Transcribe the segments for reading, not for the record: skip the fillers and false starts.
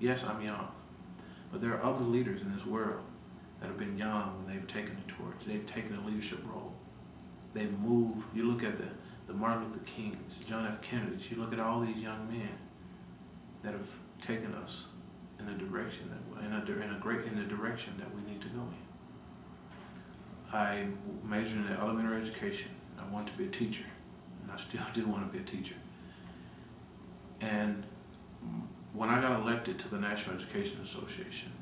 Yes, I'm young, but there are other leaders in this world that have been young when they've taken the torch. They've taken a leadership role. They've moved. You look at the Martin Luther Kings, John F. Kennedys. You look at all these young men that have taken us in a direction in the direction that we need to go in. I majored in elementary education. I wanted to be a teacher, and I still do want to be a teacher. And when I got elected to the National Education Association,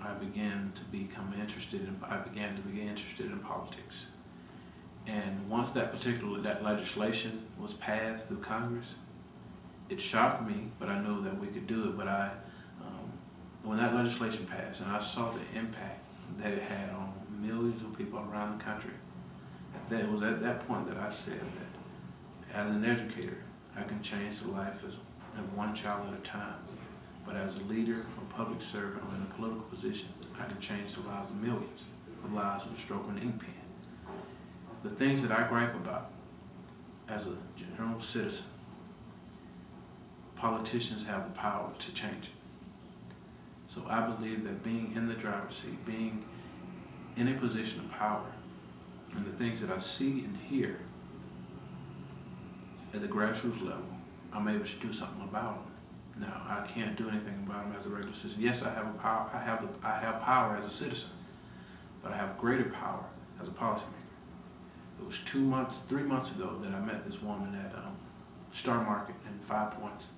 I began to be interested in politics. And once that legislation was passed through Congress, it shocked me, but I knew that we could do it. But when that legislation passed and I saw the impact that it had on millions of people around the country, it was at that point that I said that as an educator, I can change the life of one child at a time. But as a leader, a public servant, or in a political position, I can change the lives of millions, the lives of a stroke of an ink pen. The things that I gripe about as a general citizen, politicians have the power to change it. So I believe that being in the driver's seat, being in a position of power, and the things that I see and hear at the grassroots level, I'm able to do something about them. Now, I can't do anything about them as a regular citizen. Yes, I have power as a citizen, but I have greater power as a policymaker. It was 3 months ago that I met this woman at Star Market in 5 Points,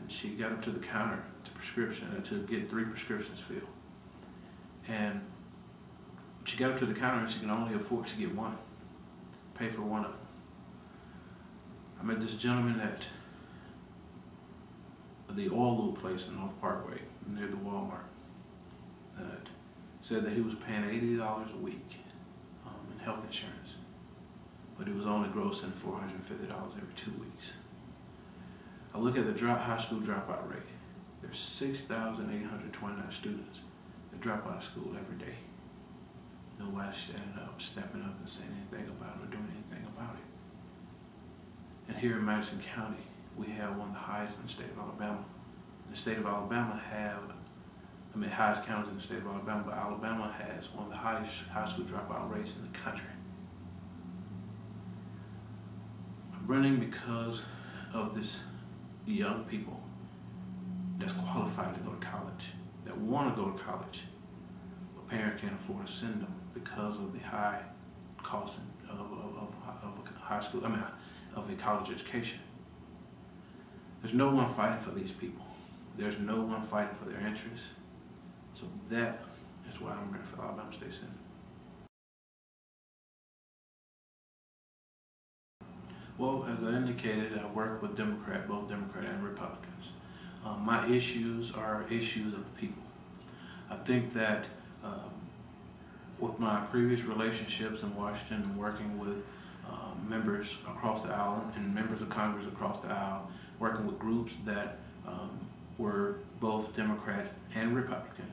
and she got up to the counter to get 3 prescriptions filled. And she got up to the counter and she can only afford to get one, pay for one of them. I met this gentleman at the oil lube place in North Parkway near the Walmart that said that he was paying $80 a week in health insurance, but he was only grossing $450 every 2 weeks. I look at the high school dropout rate. There's 6,829 students that drop out of school every day. Nobody's standing up, stepping up and saying anything about it or doing anything about it. And here in Madison County, we have one of the highest in the state of Alabama. The state of Alabama highest counties in the state of Alabama, but Alabama has one of the highest high school dropout rates in the country. I'm running because of this young people that's qualified to go to college, that want to go to college, but parents can't afford to send them because of the high cost of a college education. There's no one fighting for these people. There's no one fighting for their interests. So that is why I'm running for Alabama State Senate. Well, as I indicated, I work with both Democrat and Republicans. My issues are issues of the people. I think that with my previous relationships in Washington and working with members across the aisle and members of Congress across the aisle, working with groups that were both Democrat and Republican,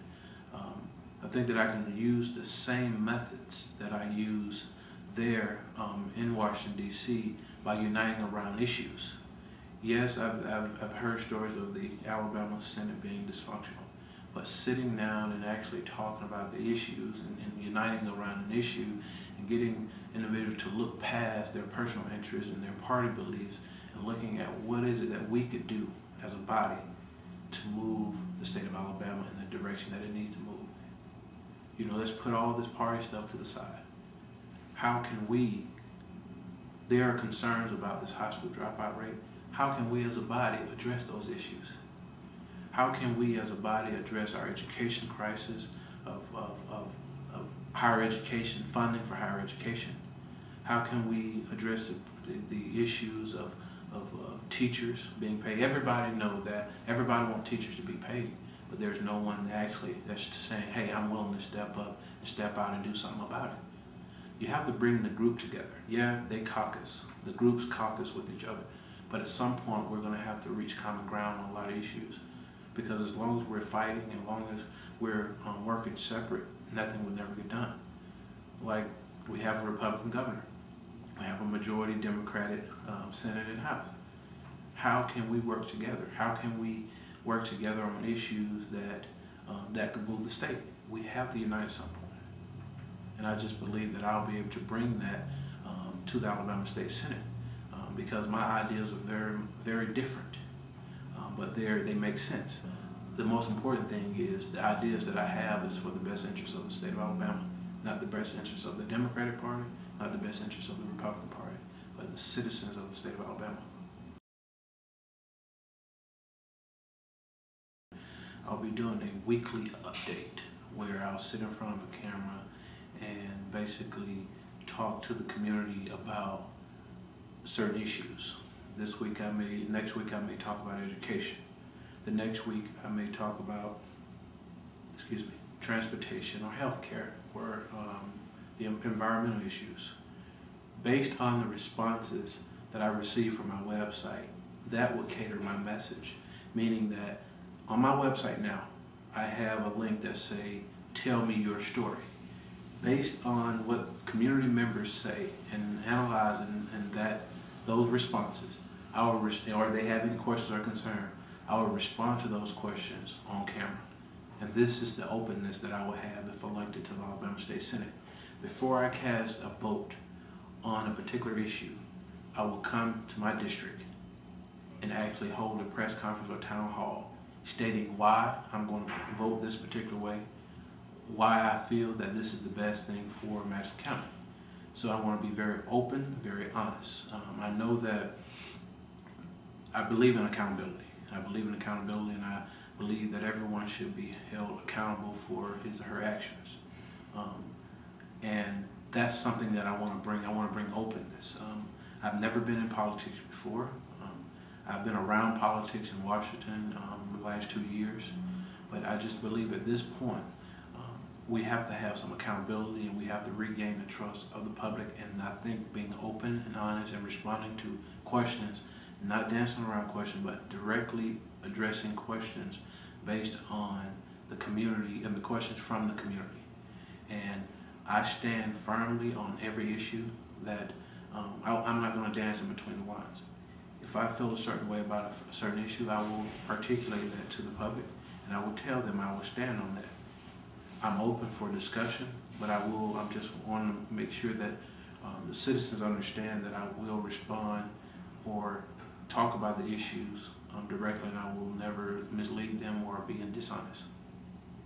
I think that I can use the same methods that I use there in Washington, D.C. by uniting around issues. Yes, I've heard stories of the Alabama Senate being dysfunctional, but sitting down and actually talking about the issues and uniting around an issue and getting individuals to look past their personal interests and their party beliefs and looking at what is it that we could do as a body to move the state of Alabama in the direction that it needs to move. You know, let's put all this party stuff to the side. How can we, there are concerns about this high school dropout rate. How can we as a body address those issues? How can we as a body address our education crisis of higher education, funding for higher education? How can we address the issues of teachers being paid? Everybody knows that. Everybody wants teachers to be paid, but there's no one that's saying, hey, I'm willing to step up and step out and do something about it. You have to bring the group together. Yeah, they caucus. The groups caucus with each other. But at some point, we're going to have to reach common ground on a lot of issues. Because as long as we're fighting, and as long as we're working separate, nothing will never get done. Like, we have a Republican governor. We have a majority Democratic Senate and House. How can we work together? How can we work together on issues that could move the state. We have to unite at some point. And I just believe that I'll be able to bring that to the Alabama State Senate because my ideas are very, very different, but they make sense. The most important thing is the ideas that I have is for the best interest of the state of Alabama, not the best interest of the Democratic Party, not the best interest of the Republican Party, but the citizens of the state of Alabama. I'll be doing a weekly update where I'll sit in front of a camera and basically talk to the community about certain issues. Next week I may talk about education. The next week I may talk about, transportation or healthcare or the environmental issues. Based on the responses that I receive from my website, that will cater my message, meaning that on my website now, I have a link that say, tell me your story. Based on what community members say and analyzing those responses, or they have any questions or concern, I will respond to those questions on camera. And this is the openness that I will have if elected to the Alabama State Senate. Before I cast a vote on a particular issue, I will come to my district and actually hold a press conference or town hall stating why I'm going to vote this particular way, why I feel that this is the best thing for Madison County. So I want to be very open, very honest. I know that I believe in accountability. And I believe that everyone should be held accountable for his or her actions. And that's something that I want to bring. I want to bring openness. I've never been in politics before. I've been around politics in Washington the last 2 years, but I just believe at this point we have to have some accountability and we have to regain the trust of the public, and I think being open and honest and responding to questions, not dancing around questions, but directly addressing questions based on the community and the questions from the community. And I stand firmly on every issue that I'm not going to dance in between the lines. If I feel a certain way about a certain issue, I will articulate that to the public, and I will tell them I will stand on that. I'm open for discussion, but I just want to make sure that the citizens understand that I will respond or talk about the issues directly, and I will never mislead them or be dishonest.